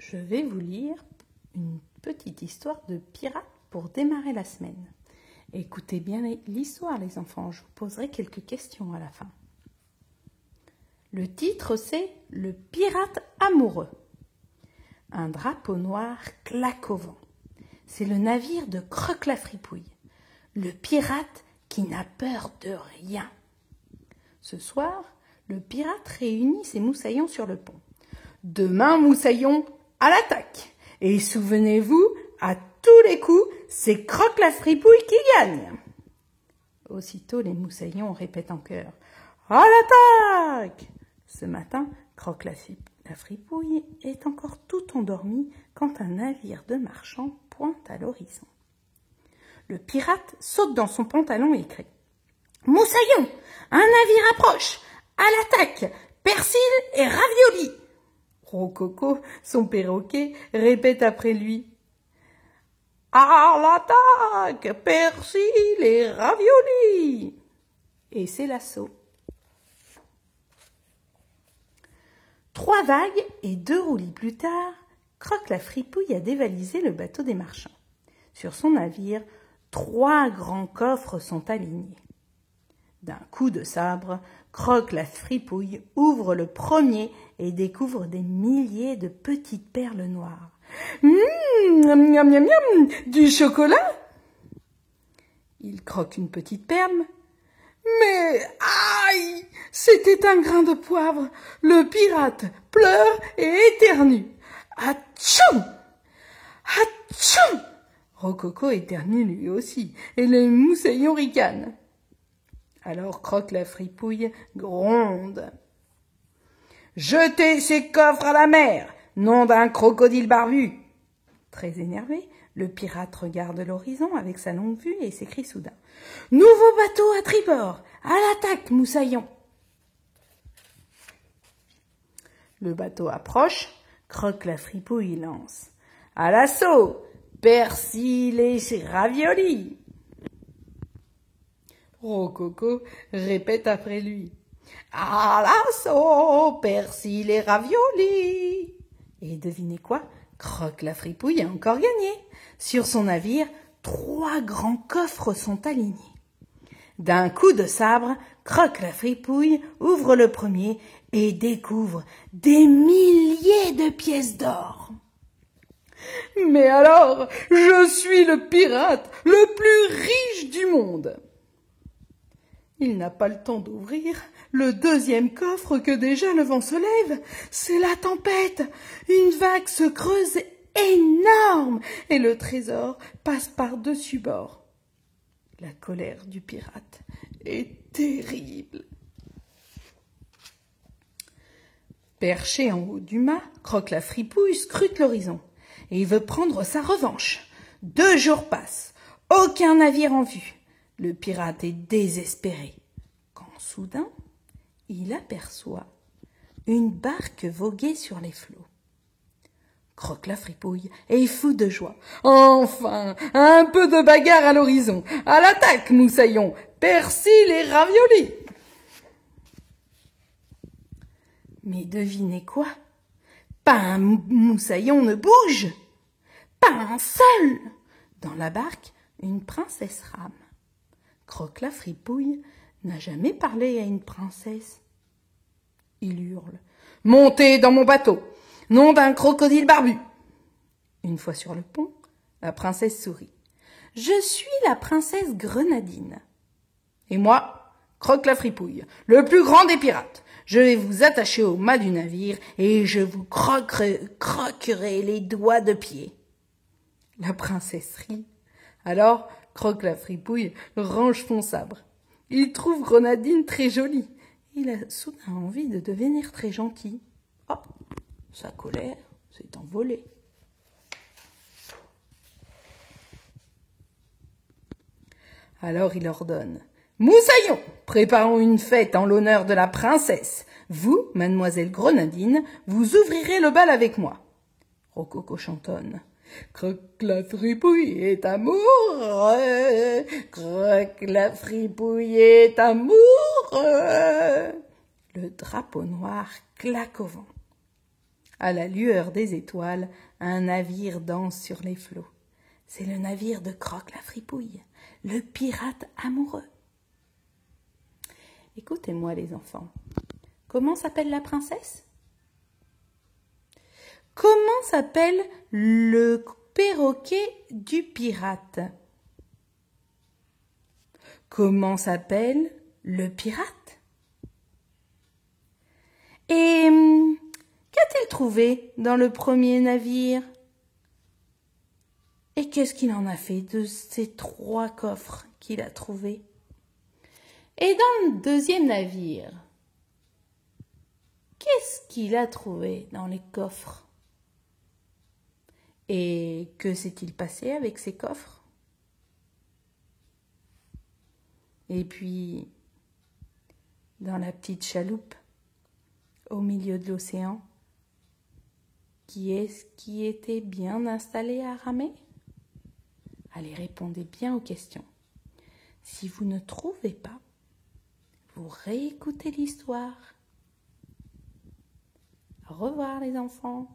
Je vais vous lire une petite histoire de pirate pour démarrer la semaine. Écoutez bien l'histoire, les enfants, je vous poserai quelques questions à la fin. Le titre, c'est « Le pirate amoureux ». Un drapeau noir claque au vent. C'est le navire de Croque-la-Fripouille, le pirate qui n'a peur de rien. Ce soir, le pirate réunit ses moussaillons sur le pont. « Demain, moussaillons, à l'attaque! Et souvenez-vous, à tous les coups, c'est Croque-la-Fripouille qui gagne !» Aussitôt, les moussaillons répètent en chœur « À l'attaque !» Ce matin, Croque-la-Fripouille est encore tout endormi quand un navire de marchand pointe à l'horizon. Le pirate saute dans son pantalon et crie « Moussaillon, un navire approche! À l'attaque! Persil et ravioli !» Rococo, son perroquet, répète après lui « À l'attaque! Persil et ravioli !» Et c'est l'assaut. 3 vagues et 2 roulis plus tard, Croque-la-Fripouille a dévalisé le bateau des marchands. Sur son navire, 3 grands coffres sont alignés. D'un coup de sabre, Croque-la-Fripouille ouvre le premier et découvre des milliers de petites perles noires. « Miam, miam, miam, du chocolat !» Il croque une petite perle. Mais, aïe, c'était un grain de poivre. Le pirate pleure et éternue. Atchoum! Atchoum! Rococo éternue lui aussi, et les moussaillons ricanent. Alors Croque-la-Fripouille gronde. « Jetez ces coffres à la mer, nom d'un crocodile barbu !» Très énervé, le pirate regarde l'horizon avec sa longue vue et s'écrie soudain « Nouveau bateau à tribord, à l'attaque, moussaillon !» Le bateau approche, Croque-la-Fripouille lance « À l'assaut, persil et ravioli !» Rococo répète après lui « À l'assaut, persil et ravioli !» Et devinez quoi? Croque-la-Fripouille a encore gagné. Sur son navire, 3 grands coffres sont alignés. D'un coup de sabre, Croque-la-Fripouille ouvre le premier et découvre des milliers de pièces d'or. « Mais alors, je suis le pirate le plus riche du monde !» Il n'a pas le temps d'ouvrir le 2e coffre que déjà le vent se lève. C'est la tempête. Une vague se creuse énorme et le trésor passe par-dessus bord. La colère du pirate est terrible. Perché en haut du mât, Croque-la-Fripouille scrute l'horizon et il veut prendre sa revanche. 2 jours passent, aucun navire en vue. Le pirate est désespéré, quand soudain, il aperçoit une barque voguer sur les flots. Croque-la-Fripouille est fou de joie. Enfin, un peu de bagarre à l'horizon. À l'attaque, moussaillon, persil et ravioli. Mais devinez quoi? Pas un moussaillon ne bouge, pas un seul. Dans la barque, une princesse rame. Croque-la-Fripouille n'a jamais parlé à une princesse. Il hurle « Montez dans mon bateau, nom d'un crocodile barbu !» Une fois sur le pont, la princesse sourit. « Je suis la princesse Grenadine. »« Et moi, Croque-la-Fripouille, le plus grand des pirates. Je vais vous attacher au mât du navire et je vous croquerai les doigts de pied. » La princesse rit. Alors, Croque-la-Fripouille range son sabre. Il trouve Grenadine très jolie. Il a soudain envie de devenir très gentil. Oh, sa colère s'est envolée. Alors il ordonne « Moussaillon, préparons une fête en l'honneur de la princesse. Vous, mademoiselle Grenadine, vous ouvrirez le bal avec moi. » Rococo chantonne. Croque-la-Fripouille est amoureux, Croque-la-Fripouille est amoureux. Le drapeau noir claque au vent. À la lueur des étoiles, un navire danse sur les flots. C'est le navire de Croque la fripouille, le pirate amoureux. Écoutez-moi les enfants, comment s'appelle la princesse? Comment s'appelle le perroquet du pirate? Comment s'appelle le pirate? Et qu'a-t-il trouvé dans le premier navire? Et qu'est-ce qu'il en a fait de ces 3 coffres qu'il a trouvés? Et dans le deuxième navire, qu'est-ce qu'il a trouvé dans les coffres? Et que s'est-il passé avec ces coffres? Et puis, dans la petite chaloupe, au milieu de l'océan, qui est-ce qui était bien installé à ramer? Allez, répondez bien aux questions. Si vous ne trouvez pas, vous réécoutez l'histoire. Au revoir les enfants.